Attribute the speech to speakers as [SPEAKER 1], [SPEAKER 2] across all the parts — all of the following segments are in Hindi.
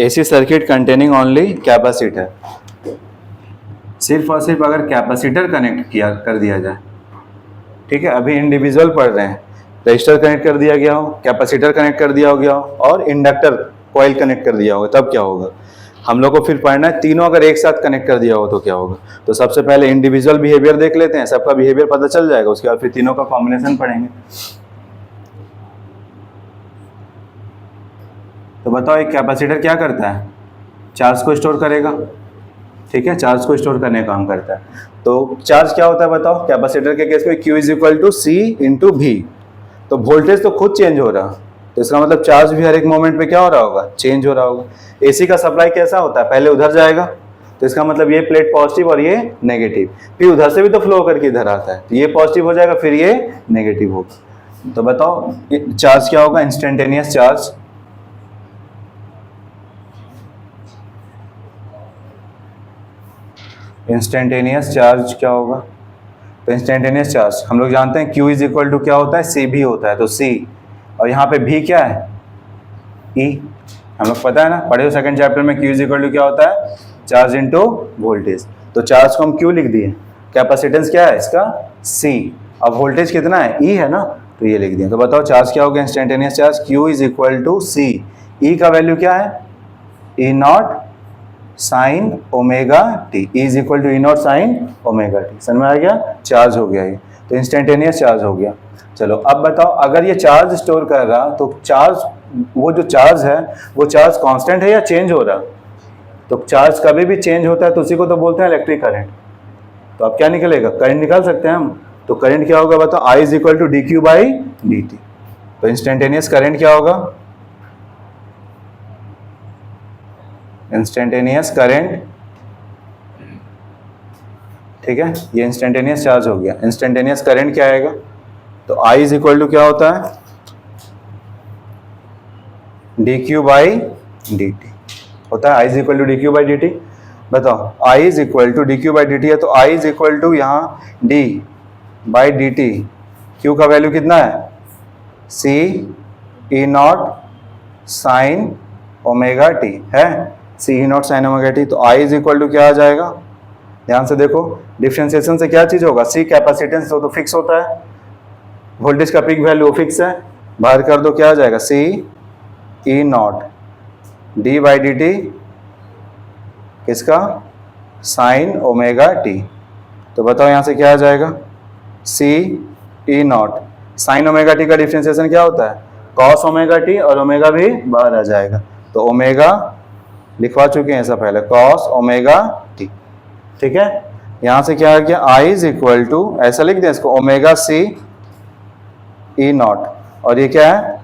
[SPEAKER 1] AC circuit containing only capacitor, सिर्फ और सिर्फ अगर कैपेसिटर कनेक्ट किया कर दिया जाए, ठीक है, अभी इंडिविजुअल पढ़ रहे हैं, रजिस्टर कनेक्ट कर दिया गया हो, कैपेसिटर कनेक्ट कर दिया गया हो और इंडक्टर कॉइल कनेक्ट कर दिया होगा, तब क्या होगा। हम लोग को फिर पढ़ना है तीनों अगर एक साथ कनेक्ट कर दिया हो तो क्या होगा। तो सबसे पहले इंडिविजुअल बिहेवियर देख लेते हैं, सबका बिहेवियर पता चल जाएगा, उसके बाद फिर तीनों का कॉम्बिनेशन पढ़ेंगे। तो बताओ एक कैपेसिटर क्या करता है, चार्ज को स्टोर करेगा, ठीक है, चार्ज को स्टोर करने का काम करता है। तो चार्ज क्या होता है बताओ, कैपेसिटर के केस में Q is equal to C into V। तो वोल्टेज तो खुद चेंज हो रहा, तो इसका मतलब चार्ज भी हर एक मोमेंट पे क्या हो रहा होगा, चेंज हो रहा होगा। एसी का सप्लाई कैसा होता है, पहले उधर जाएगा, तो इसका मतलब ये प्लेट पॉजिटिव और ये नेगेटिव, फिर उधर से भी तो फ्लो करके इधर आता है, तो ये पॉजिटिव हो जाएगा फिर ये नेगेटिव होगा। तो बताओ चार्ज क्या होगा, इंस्टेंटेनियस चार्ज। इंस्टेंटेनियस चार्ज क्या होगा, तो इंस्टेंटेनियस चार्ज हम लोग जानते हैं Q इज इक्वल टू क्या होता है, C भी होता है, तो C, और यहाँ पे V क्या है, E, हम लोग पता है ना, पढ़े हो सेकंड चैप्टर में, Q इज इक्वल टू क्या होता है, चार्ज इनटू वोल्टेज। तो चार्ज को हम Q लिख दिए, कैपेसिटेंस क्या है इसका C, अब वोल्टेज कितना है E है ना, तो ये लिख दिया। तो बताओ चार्ज क्या होगा, instantaneous charge Q is equal to C, E का वैल्यू क्या है, E not sine omega T, is equal to E not sine omega T. समझ में आ गया, चार्ज हो गया ये, तो इंस्टेंटेनियस चार्ज हो गया। चलो अब बताओ अगर ये चार्ज स्टोर कर रहा, तो चार्ज, वो जो चार्ज है वो चार्ज कांस्टेंट है या चेंज हो रहा, तो चार्ज कभी भी चेंज होता है तो उसी को तो बोलते हैं इलेक्ट्रिक करंट। तो अब क्या निकलेगा, करंट निकाल सकते हैं हम, तो करंट क्या होगा बताओ, I is equal to D Q by D T. तो इंस्टेंटेनियस करंट क्या होगा, इंस्टेंटेनियस करंट, ठीक है, ये इंस्टेंटेनियस चार्ज हो गया। इंस्टेंटेनियस करंट क्या आएगा, तो I इज इक्वल टू क्या होता है, D Q by D T होता है, I is equal to D Q by D T. बताओ I is equal to D Q by D T है, तो I इज इक्वल टू यहाँ D by D T, Q का वैल्यू कितना है, C E not sine omega T है, C E not sine omega T. तो I इज इक्वल टू क्या आ जाएगा, ध्यान से देखो, डिफरेंशिएशन से क्या चीज होगा, C कैपेसिटेंस तो फिक्स होता है, वोल्टेज का पीक वैल्यू फिक्स है, बाहर कर दो क्या आ जाएगा, C E not D by D T किसका, साइन ओमेगा टी। तो बताओ यहाँ से क्या आ जाएगा, C E not sine omega T का डिफरेंशिएशन क्या होता है, कॉस ओमेगा टी, और ओमेगा भी बाहर आ जाएगा, तो ओमेगा लिखवा चुके हैं ऐसा पहले, कॉस ओमेगा टी, ठीक है। यहां से क्या आ गया, I इज इक्वल टू, ऐसा लिख दें इसको, ओमेगा C ई नॉट, और ये क्या है,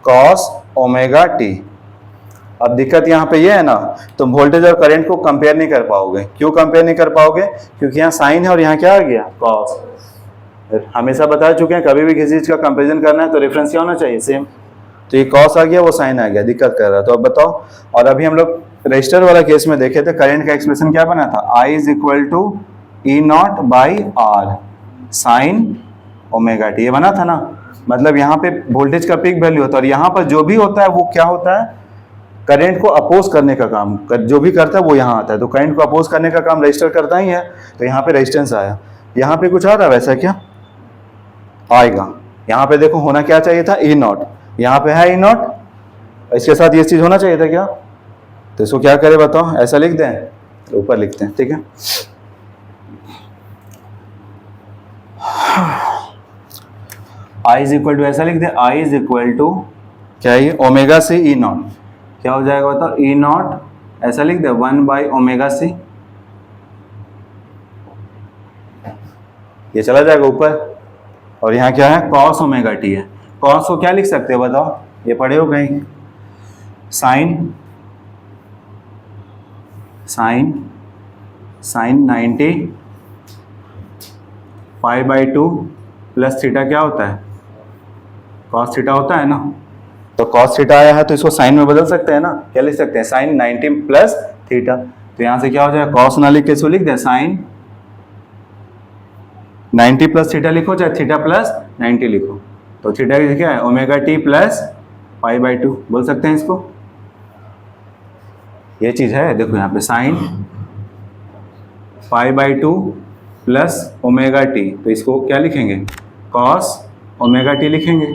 [SPEAKER 1] कॉस ओमेगा टी। अब दिक्कत यहाँ पे ये है ना, तुम वोल्टेज और करंट को कंपेयर नहीं कर पाओगे। क्यों कंपेयर नहीं कर पाओगे, क्योंकि यहाँ साइन है और यहाँ क्या आ गया, कॉस। हमेशा बता चुके हैं कभी भी किसी चीज का कंपेरिजन करना है तो रेफरेंस क्या होना चाहिए, सेम। तो ये कॉस आ गया, वो साइन आ गया, दिक्कत कर रहा है। तो अब बताओ, और अभी हम लोग रजिस्टर वाला केस में देखे थे, करंट का एक्सप्रेशन क्या बना था, I is equal to E naught by R sine omega T, ये बना था ना। मतलब यहाँ पे वोल्टेज का पीक वैल्यू होता है, और यहाँ पर जो भी होता है वो क्या होता है, करंट को अपोज करने का काम जो भी करता है वो यहाँ आता है। तो करंट को अपोज करने का काम रजिस्टर करता ही है, तो यहाँ पे रेजिस्टेंस आया। यहाँ पे कुछ आ रहा है वैसा क्या आएगा, यहाँ पे देखो होना क्या चाहिए था, ई नॉट, यहाँ पे है ई नॉट, इसके साथ ये चीज होना चाहिए था क्या, तो इसको क्या करें बताओ, ऐसा लिख दें, तो ऊपर लिखते हैं, ठीक है। I इज इक्वल टू, ऐसा लिख दें, I इज इक्वल टू क्या है ये, ओमेगा सी ई नॉट, क्या हो जाएगा बताओ, ई नॉट, ऐसा लिख दे 1 बाई ओमेगा सी, ये चला जाएगा ऊपर, और यहाँ क्या है, कॉस ओमेगा टी है। कॉस को क्या लिख सकते हो बताओ, ये पढ़े हो कहीं, sine sine sine 90 pi by 2 plus theta क्या होता है, कॉस थीटा होता है ना। तो कॉस थीटा आया है तो इसको साइन में बदल सकते हैं ना, क्या लिख सकते हैं, साइन 90 प्लस थीटा। तो यहाँ से क्या हो जाएगा, कॉस ना लिख के इसको लिख दें साइन 90 प्लस थीटा लिखो, चाहे थीटा प्लस 90 लिखो। तो थीटा क्या है, omega T plus pi by 2 बोल सकते हैं इसको। ये चीज़ है, देखो यहाँ पे साइन π/2 प्लस ओमेगा टी, तो इसको क्या लिखेंगे, कॉस ओमेगा टी लिखेंगे।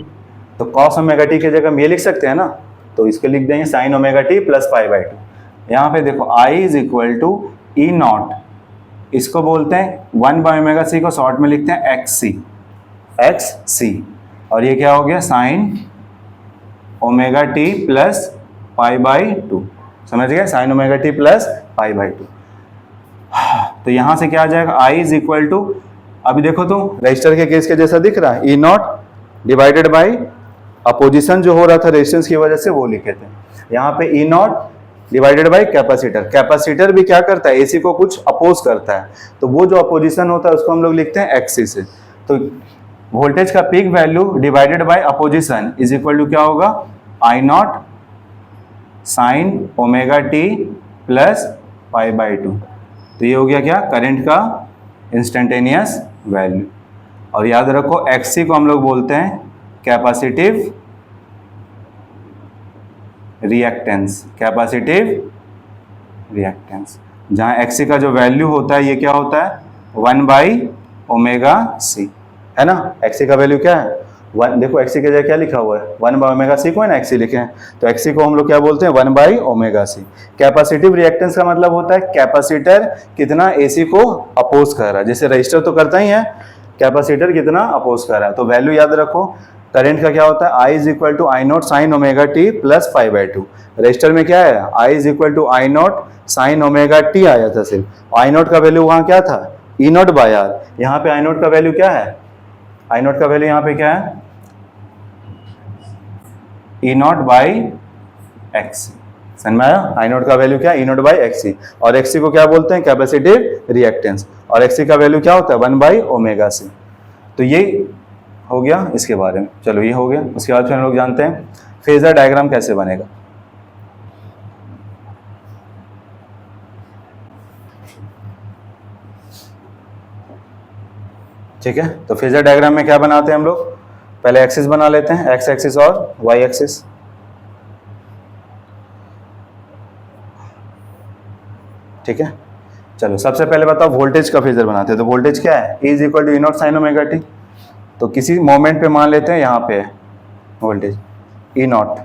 [SPEAKER 1] तो कॉस ओमेगा टी की जगह हम ये लिख सकते हैं ना, तो इसको लिख देंगे साइन ओमेगा टी प्लस π/2। यहाँ पे देखो I is equal to E naught, इसको बोलते हैं 1/ओमेगा c को शॉर्ट में लिखते हैं एक्स सी, और ये क्या हो गया साइन ओमेगा टी प्लस π/2, समझ गए, साइन ओमेगा टी प्लस π/2। तो यहां से क्या आ जाएगा, I इज इक्वल टू, अभी देखो तो रजिस्टर के केस के जैसा दिख रहा है, ई नॉट डिवाइडेड बाई अपोजिशन जो हो रहा था रेजिस्टेंस की वजह से वो लिखे थे, यहाँ पे E not divided by capacitor. Capacitor भी क्या करता है, एसी को कुछ अपोज करता है, तो वो जो अपोजिशन होता है उसको हम लोग लिखते हैं एक्सी से। तो वोल्टेज का peak value divided by opposition is equal to क्या होगा, I not sine omega T plus π/2। तो ये हो गया क्या, करंट का इंस्टेंटेनियस वैल्यू। और याद रखो एक्सी को हम लोग बोलते हैं कैपेसिटिव रिएक्टेंस, कैपेसिटिव रिएक्टेंस, जहां एक्सी का जो वैल्यू होता है ये क्या होता है 1/ओमेगा c, है ना। एक्सी का वैल्यू क्या है, देखो एक्सी की जगह क्या लिखा हुआ है 1/ओमेगा c को है ना, एक्सी लिखे हैं, तो एक्सी को हम लोग क्या बोलते हैं 1/ओमेगा c। कैपेसिटिव रिएक्टेंस का मतलब होता है कैपेसिटर कितना एसी को अपोज कर रहा है, जैसे रजिस्टर तो करता ही है, कैपेसिटर कितना अपोज कर रहा है। तो वैल्यू याद रखो, करंट का क्या होता है, I is equal to I not sine omega T plus π/2। Resistor में क्या है, I is equal to I not sine omega T आया था सिर्फ, आई नॉट का वैल्यू वहां क्या था ई नॉट बाय आर, यहाँ पे आई नॉट का वैल्यू क्या है, आई नॉट का वैल्यू यहाँ पे क्या है ई नॉट बाई एक्सी, समझ में आया। आई नॉट का वैल्यू क्या है ई नॉट बाई एक्सी, और एक्सी को क्या बोलते हैं कैपेसिटिव रिएक्टेंस, और एक्सी का वैल्यू क्या होता है 1/ओमेगा c। तो ये हो गया इसके बारे में, चलो ये हो गया। उसके बाद फिर हम लोग जानते हैं फेजर डायग्राम कैसे बनेगा। ठीक है, तो फेजर डायग्राम में क्या बनाते हैं हम लोग, पहले एक्सिस बना लेते हैं, एक्स एक्सिस और वाई एक्सिस। ठीक है, चलो सबसे पहले बताओ वोल्टेज का फेजर बनाते हैं। तो वोल्टेज क्या है, E is equal to E not sine omega T. तो किसी मोमेंट पे मान लेते हैं यहाँ पे है वोल्टेज ई नॉट,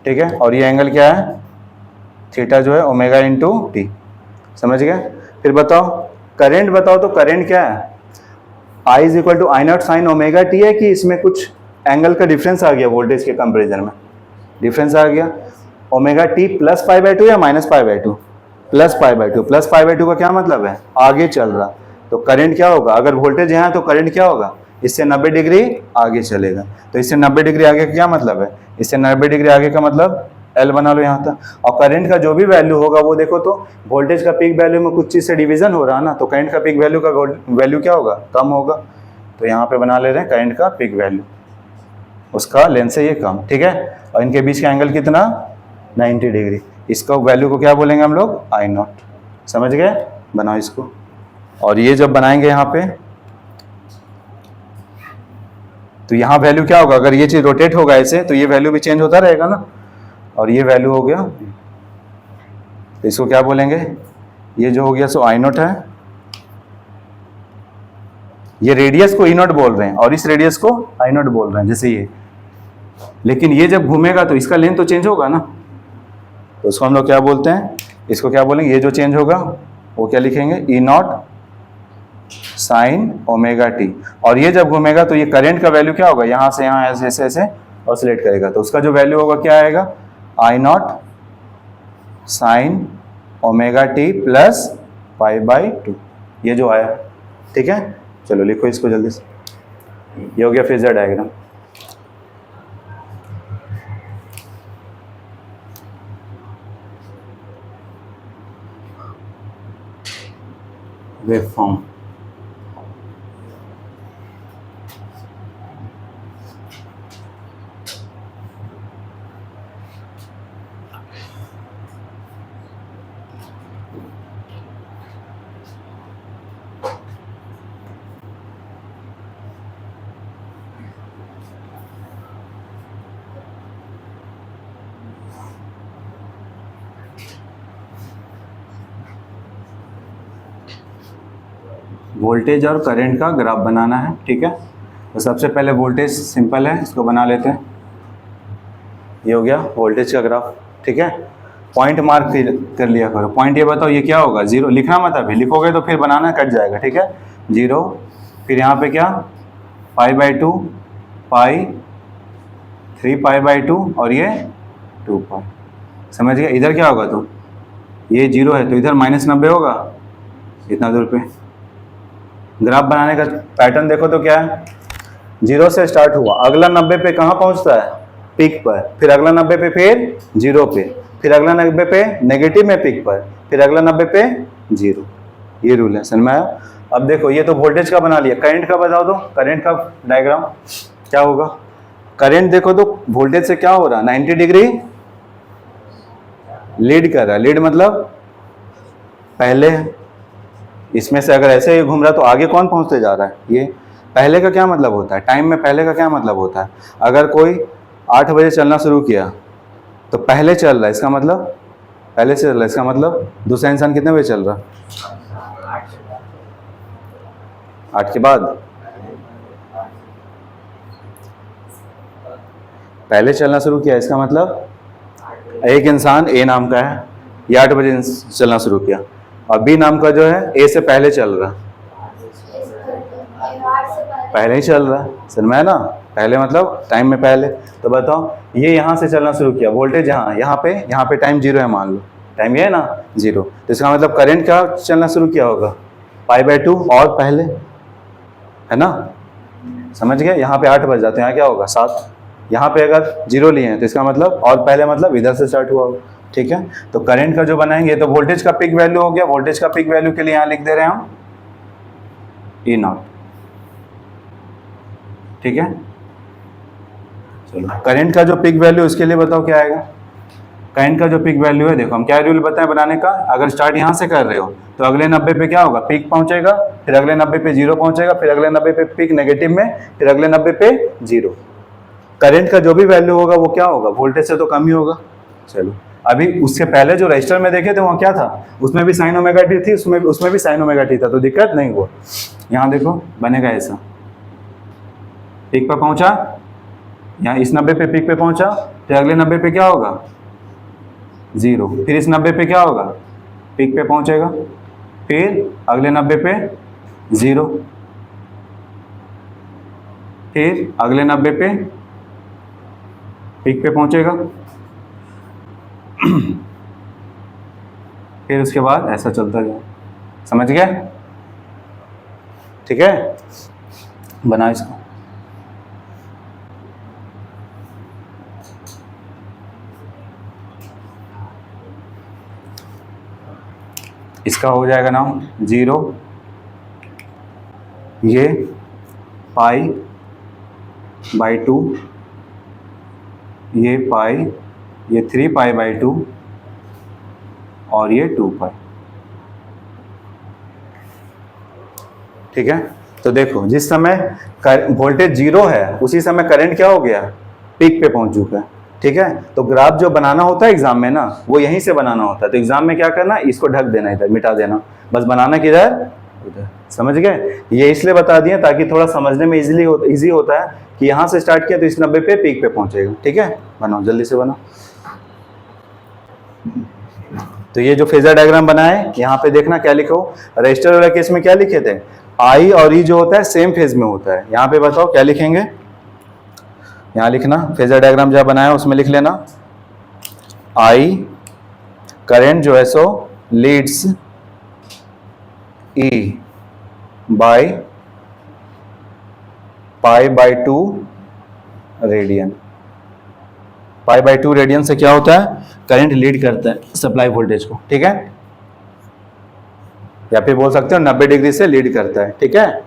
[SPEAKER 1] ठीक है, और ये एंगल क्या है थीटा जो है ओमेगा इंटू टी, समझ गए। फिर बताओ करंट, बताओ तो करंट क्या है, I is equal to I not sine omega T है कि इसमें कुछ एंगल का डिफरेंस आ गया, वोल्टेज के कंपेरिजन में डिफरेंस आ गया, ओमेगा टी प्लस π/2 या माइनस π/2, प्लस π/2। प्लस π/2 का क्या मतलब है, आगे चल रहा, तो करंट क्या होगा, अगर वोल्टेज यहाँ है तो करंट क्या होगा, इससे 90 डिग्री आगे चलेगा। तो इससे 90 डिग्री आगे का क्या मतलब है, इससे 90 डिग्री आगे का मतलब L बना लो यहाँ तक। और करंट का जो भी वैल्यू होगा वो देखो तो वोल्टेज का पीक वैल्यू में कुछ चीज़ से डिवीजन हो रहा है ना, तो करंट का पीक वैल्यू का वैल्यू क्या होगा, कम होगा। तो यहाँ पे बना ले रहे हैं करंट का पीक वैल्यू, उसका लेंथ से ये कम, ठीक है। और इनके बीच का एंगल कितना 90 डिग्री, इसका वैल्यू को क्या बोलेंगे हम लोग आई नॉट, समझ गए, बनाओ इसको। और ये जब बनाएंगे यहाँ पे तो यहाँ वैल्यू क्या होगा, अगर ये चीज रोटेट होगा ऐसे तो ये वैल्यू भी चेंज होता रहेगा ना, और ये वैल्यू हो गया, तो इसको क्या बोलेंगे, ये जो हो गया सो आई नॉट है, ये रेडियस को ई नॉट बोल रहे हैं और इस रेडियस को आई नॉट बोल रहे हैं जैसे ये, लेकिन ये जब घूमेगा तो इसका लेंथ तो चेंज होगा ना, तो उसको हम लोग क्या बोलते हैं, इसको क्या बोलेंगे, ये जो चेंज होगा वो क्या लिखेंगे ई नॉट साइन ओमेगा टी। और ये जब घूमेगा तो ये करंट का वैल्यू क्या होगा, यहाँ से यहाँ ऐसे ऐसे ऐसे ऑसिलेट करेगा, तो उसका जो वैल्यू होगा क्या आएगा I not sine omega T plus π/2, ये जो आया, ठीक है। चलो लिखो इसको जल्दी से, ये हो गया phasor diagram. Wave form, voltage और करंट का ग्राफ बनाना है, ठीक है। तो सबसे पहले वोल्टेज सिंपल है, इसको बना लेते हैं। ये हो गया वोल्टेज का ग्राफ, ठीक है। पॉइंट मार्क कर लिया करो। पॉइंट ये बताओ ये क्या होगा, जीरो। लिखना मत अभी, लिखोगे तो फिर बनाना कट जाएगा, ठीक है। जीरो, फिर यहाँ पे क्या, π/2, पाई, 3π/2 और ये 2π। समझ गया। इधर क्या होगा, तो ये जीरो है तो इधर -90 होगा इतना दूर पे। ग्राफ बनाने का पैटर्न देखो तो क्या है, जीरो से स्टार्ट हुआ, अगला 90 पे कहाँ पहुँचता है, पीक पर, फिर अगला 90 पे फिर जीरो पे, फिर अगला 90 पे नेगेटिव में पीक पर, फिर अगला 90 पे जीरो। ये रूल है, समझ में आया। अब देखो ये तो वोल्टेज का बना लिया, करंट का बताओ तो, करंट का डायग्राम क्या होगा। करंट देखो तो वोल्टेज से क्या हो रहा है, 90 डिग्री लीड कर रहा है। लीड मतलब पहले, इसमें से अगर ऐसे ही घूम रहा है तो आगे कौन पहुंचते जा रहा है, ये। पहले का क्या मतलब होता है, टाइम में पहले का क्या मतलब होता है, अगर कोई 8 बजे चलना शुरू किया तो पहले चल रहा है, इसका मतलब पहले से चल रहा है, इसका मतलब दूसरा इंसान कितने बजे चल रहा, 8 के बाद। पहले चलना शुरू किया, इसका मतलब एक इंसान ए नाम का है, ये 8 बजे चलना शुरू किया, और बी नाम का जो है ए से पहले चल रहा, पहले ही चल रहा है, समझ में है ना। पहले मतलब टाइम में पहले। तो बताओ ये यहाँ से चलना शुरू किया, वोल्टेज यहाँ पे टाइम जीरो है, मान लो टाइम ये है ना जीरो, तो इसका मतलब करंट क्या चलना शुरू किया होगा, π/2 और पहले, है ना। समझ गए। यहाँ पे 8 बज जाते हैं, यहाँ क्या होगा 7। यहाँ पे अगर जीरो लिए हैं तो इसका मतलब और पहले मतलब इधर से स्टार्ट हुआ होगा, ठीक है। तो करंट का जो बनाएंगे तो वोल्टेज का पिक वैल्यू हो गया, वोल्टेज का पिक वैल्यू के लिए यहाँ लिख दे रहे हैं हम E0, ठीक है। चलो करंट का जो पिक वैल्यू उसके लिए बताओ क्या आएगा। करंट का जो पिक वैल्यू है, देखो हम क्या रूल बताएं बनाने का, अगर स्टार्ट यहाँ से कर रहे हो तो अगले 90 पे क्या होगा, पीक पहुंचेगा, फिर अगले 90 पे जीरो पहुंचेगा, फिर अगले 90 पे पीक नेगेटिव में, फिर अगले 90 पे जीरो। करंट का जो भी वैल्यू होगा वो क्या होगा, वोल्टेज से तो कम ही होगा। चलो अभी उससे पहले जो रजिस्टर में देखे थे वहाँ क्या था, उसमें भी साइन ओमेगा टी थी, उसमें भी साइन ओमेगा टी था, तो दिक्कत नहीं हुआ। यहाँ देखो बनेगा ऐसा, पीक पर पहुंचा, यहाँ इस 90 पे पीक पे पहुंचा, फिर अगले 90 पे क्या होगा, जीरो, फिर इस 90 पे क्या होगा, पीक पे पहुंचेगा, फिर अगले 90 पे जीरो, फिर अगले 90 पे पीक पे पहुंचेगा, फिर उसके बाद ऐसा चलता जाए। समझ गए, ठीक है। बना इसको, इसका हो जाएगा नाम 0, ये π/2, ये पाई, ये 3π/2 और ये 2π, ठीक है। तो देखो जिस समय वोल्टेज जीरो है उसी समय करंट क्या हो गया, पीक पे पहुंच चुका है, ठीक है। तो ग्राफ जो बनाना होता है एग्जाम में ना, वो यहीं से बनाना होता है। तो एग्जाम में क्या करना, इसको ढक देना, इधर मिटा देना, बस बनाना किधर, उधर। समझ गए। ये इसलिए बता दिए ताकि थोड़ा समझने में इजी होता है कि यहाँ से स्टार्ट किया तो इस 90 पे पीक पे पहुंचेगा, ठीक है। बनाओ जल्दी से बनाओ। तो ये जो फेजर डायग्राम बनाए, यहाँ पे देखना क्या लिखो, रजिस्टर वाला केस में क्या लिखे थे, आई और ई जो होता है सेम फेज में होता है। यहाँ पे बताओ क्या लिखेंगे, यहाँ लिखना, फेजर डायग्राम जहाँ बनाया उसमें लिख लेना, आई करंट जो है सो leads E by π/2 radian. π/2 radian से क्या होता है, करंट लीड करता है सप्लाई वोल्टेज को, ठीक है। या फिर बोल सकते हो 90 डिग्री से लीड करता है, ठीक है।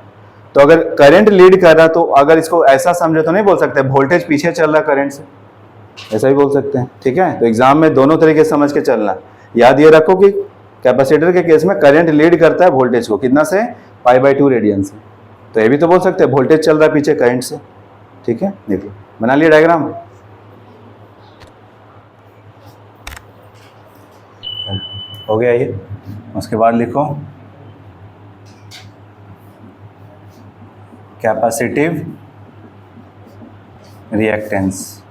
[SPEAKER 1] तो अगर करंट लीड कर रहा है तो अगर इसको ऐसा समझे तो नहीं बोल सकते वोल्टेज पीछे चल रहा है करंट से, ऐसा ही बोल सकते हैं, ठीक है। तो एग्जाम में दोनों तरीके से समझ के चलना। याद ये रखो कि कैपेसिटर के केस में करंट लीड करता है वोल्टेज को, कितना से, π/2 रेडियन से। तो ये भी तो बोल सकते हैं वोल्टेज चल रहा है पीछे करंट से, ठीक है। देखो बना लिया डायग्राम, हो गया ये। उसके बाद लिखो कैपेसिटिव रिएक्टेंस।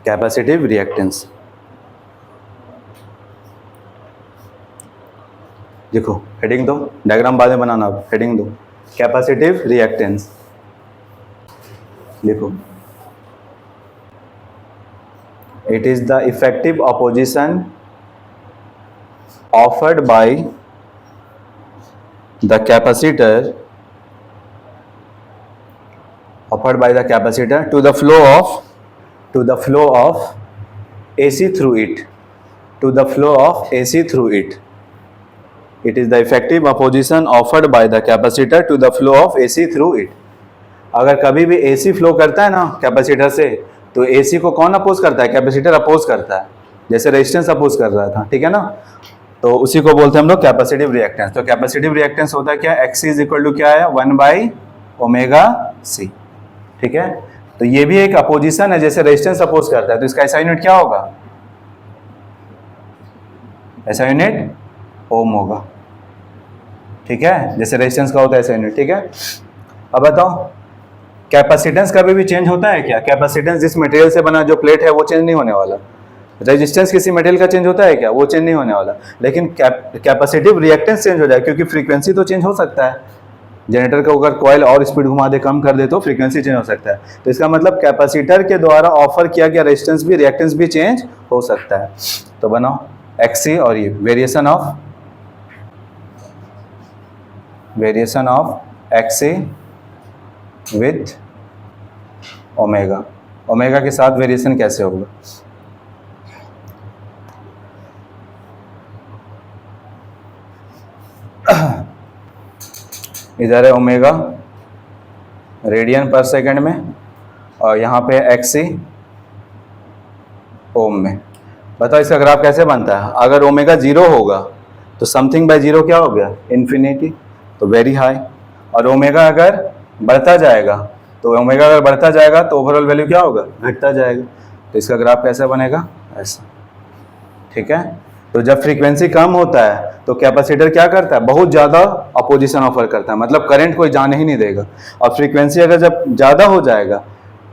[SPEAKER 1] कैपेसिटिव रिएक्टेंस देखो, हेडिंग दो, डायग्राम बाद में बनाना, अब हेडिंग दो, कैपेसिटिव रिएक्टेंस लिखो। It is the effective opposition offered by the capacitor to the flow of AC through it, to the flow of AC through it. It is the effective opposition offered by the capacitor to the flow of AC through it. अगर कभी भी AC फ्लो करता है ना कैपेसिटर से, तो AC को कौन अपोज करता है? कैपेसिटर अपोज करता है, जैसे रेजिस्टेंस अपोज कर रहा था, ठीक है ना। तो उसी को बोलते हैं हम लोग कैपेसिटिव रिएक्टेंस। तो कैपेसिटिव रिएक्टेंस होता है क्या? XC इज इक्वल टू क्या है? 1/ωc, ठीक है। तो ये भी एक अपोजिशन है, जैसे रेजिस्टेंस अपोज करता है, तो इसका ऐसा यूनिट क्या होगा? ऐसा यूनिट ओम होगा, ठीक है, जैसे रेजिस्टेंस का होता है ऐसा यूनिट, ठीक है। अब बताओ कैपेसिटेंस कभी भी चेंज होता है क्या? कैपेसिटेंस जिस मटेरियल से बना जो प्लेट है वो चेंज नहीं होने वाला। रेजिस्टेंस किसी मटेरियल का चेंज होता है क्या? वो चेंज नहीं होने वाला। लेकिन कैपेसिटिव रिएक्टेंस चेंज हो जाए, क्योंकि फ्रीक्वेंसी तो चेंज हो सकता है। जनरेटर को अगर कॉइल और स्पीड घुमा दे, कम कर दे, तो फ्रीक्वेंसी चेंज हो सकता है। तो इसका मतलब कैपेसिटर के द्वारा ऑफर किया गया रेजिस्टेंस भी, रिएक्टेंस भी चेंज हो सकता है। तो बनाओ XC और ये variation of XC with omega. Omega के साथ वेरिएशन कैसे होगा? इधर है ओमेगा रेडियन पर सेकंड में, और यहाँ पे XC ओम में। बताओ इसका ग्राफ कैसे बनता है? अगर ओमेगा 0 होगा तो समथिंग बाय 0 क्या हो गया? इन्फिनिटी, तो वेरी हाई। और ओमेगा अगर बढ़ता जाएगा, तो ओमेगा अगर बढ़ता जाएगा तो ओवरऑल वैल्यू क्या होगा? घटता जाएगा। तो इसका ग्राफ कैसे बनेगा? ऐसा, ठीक है। तो जब फ्रीक्वेंसी कम होता है तो कैपेसिटर क्या करता है? बहुत ज़्यादा अपोजिशन ऑफर करता है, मतलब करंट कोई जाने ही नहीं देगा। और फ्रीक्वेंसी अगर जब ज़्यादा हो जाएगा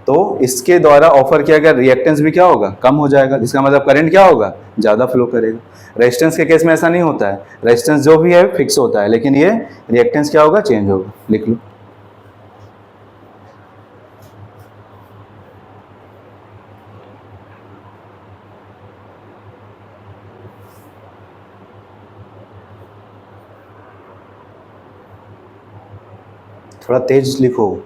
[SPEAKER 1] तो इसके द्वारा ऑफर किया गया रिएक्टेंस भी क्या होगा? कम हो जाएगा। इसका मतलब करंट क्या होगा? ज़्यादा फ्लो करेगा। रेजिस्टेंस के केस में ऐसा नहीं होता है, रेजिस्टेंस जो भी है फिक्स होता है, लेकिन ये रिएक्टेंस क्या होगा? चेंज होगा। लिख लो। थोड़ा तेज लिखो।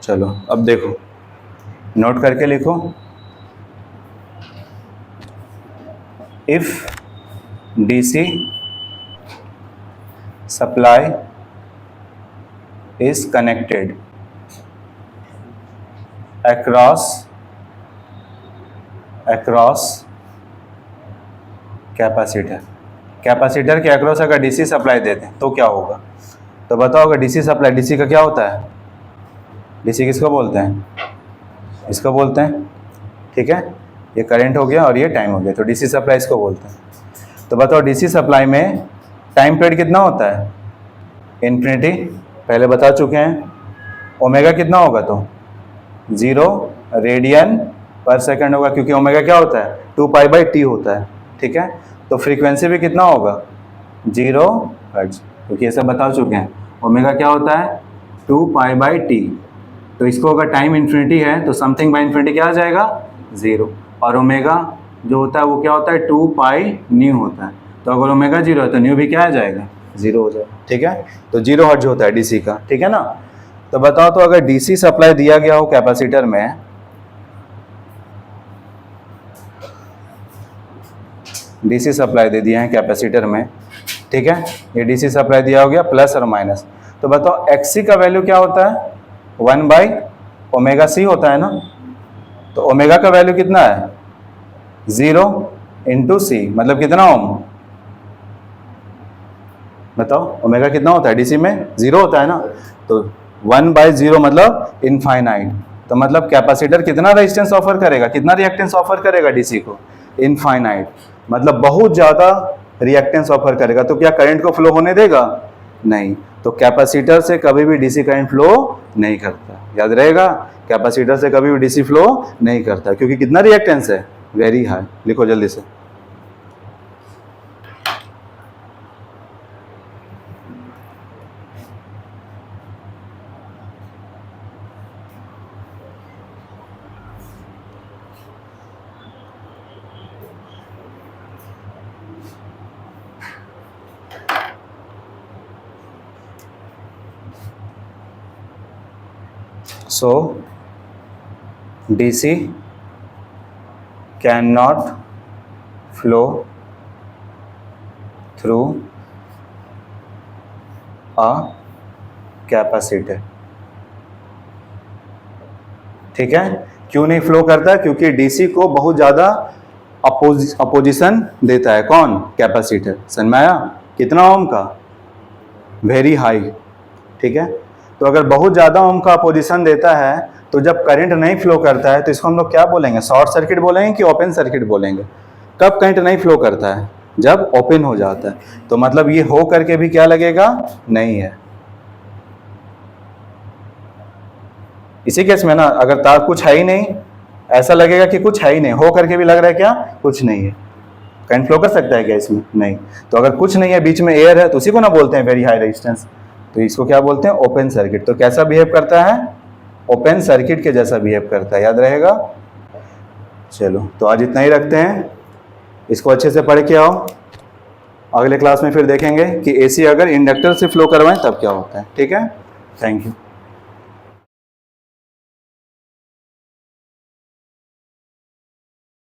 [SPEAKER 1] चलो अब देखो, नोट करके लिखो। If DC supply is connected across capacitor के अक्रॉस अगर DC सप्लाई देते हैं तो क्या होगा? तो बताओ, अगर DC सप्लाई, DC का क्या होता है? DC किसको बोलते हैं? इसको बोलते हैं, ठीक है। ये करंट हो गया और ये टाइम हो गया, तो DC सप्लाई इसको बोलते हैं। तो बताओ DC सप्लाई में टाइम पीरियड कितना होता है? इन्फिनिटी, पहले बता चुके हैं। ओमेगा कितना होगा? तो 0 रेडियन पर सेकंड होगा, क्योंकि ओमेगा क्या होता है? 2π/T होता है, ठीक है। तो फ्रीक्वेंसी भी कितना होगा? 0 हर्ट्ज, क्योंकि ये सब बता चुके हैं। ओमेगा क्या होता है? 2π/T। तो इसको अगर टाइम इन्फिनिटी है तो समथिंग बाय इन्फिनिटी क्या आ जाएगा? 0। और ओमेगा जो होता है वो क्या होता है? 2π होता है। तो अगर ओमेगा 0 है तो न्यू भी क्या आ जाएगा? 0 हो जाएगा, ठीक है। तो 0 हर्ट्ज होता है DC का, ठीक है ना। तो बताओ, तो अगर DC सप्लाई दिया गया हो कैपेसिटर में, DC सप्लाई दे दिया है कैपेसिटर में, ठीक है। ये DC सप्लाई दिया हो गया प्लस और माइनस। तो बताओ XC का वैल्यू क्या होता है? 1/, ओमेगा सी होता है ना, तो ओमेगा का वैल्यू कितना है 0 इंटू सी, मतलब कितना ओम, बताओ ओमेगा कितना होता है डीसी में 0 होता है ना, तो 1/0 मतलब इनफाइनाइट, तो मतलब कैपेसिटर कितना रेजिस्टेंस ऑफर करेगा, कितना रिएक्टेंस ऑफर करेगा डीसी को, इनफाइनाइट, मतलब बहुत ज्यादा रिएक्टेंस ऑफर करेगा। तो क्या करंट को फ्लो होने देगा, नहीं, तो कैपेसिटर से कभी भी डीसी करंट फ्लो नहीं करता, याद रहेगा, कैपेसिटर से कभी भी डीसी फ्लो नहीं करता, क्योंकि कितना रिएक्टेंस है, वेरी हाई। लिखो जल्दी से, so DC cannot flow through a capacitor, ठीक है, क्यों नहीं फ्लो करता, क्योंकि डीसी को बहुत ज्यादा अपोजिशन देता है, कौन, कैपेसिटर, समझ में आया, कितना ओम का, वेरी हाई, ठीक है। तो अगर बहुत ज़्यादा ओम का अपोजिशन देता है तो जब करंट नहीं फ्लो करता है तो इसको हम लोग क्या बोलेंगे, शॉर्ट सर्किट बोलेंगे कि ओपन सर्किट बोलेंगे। कब करंट नहीं फ्लो करता है, जब ओपन हो जाता है, तो मतलब ये हो करके भी क्या लगेगा, नहीं है। इसी केस में ना, अगर तार कुछ है ही नहीं, ऐसा लगेगा कि कुछ है ही नहीं, हो करके भी लग रहा है क्या, कुछ नहीं है, करंट फ्लो कर सकता है क्या इसमें, नहीं। तो अगर कुछ नहीं है, बीच में एयर है, तो उसी को ना बोलते हैं वेरी हाई रेजिस्टेंस, तो इसको क्या बोलते हैं, ओपन सर्किट। तो कैसा बिहेव करता है, ओपन सर्किट के जैसा बिहेव करता है, याद रहेगा। चलो तो आज इतना ही रखते हैं, इसको अच्छे से पढ़ के आओ, अगले क्लास में फिर देखेंगे कि एसी अगर इंडक्टर से फ्लो करवाएं तब क्या होता है, ठीक है। Thank you.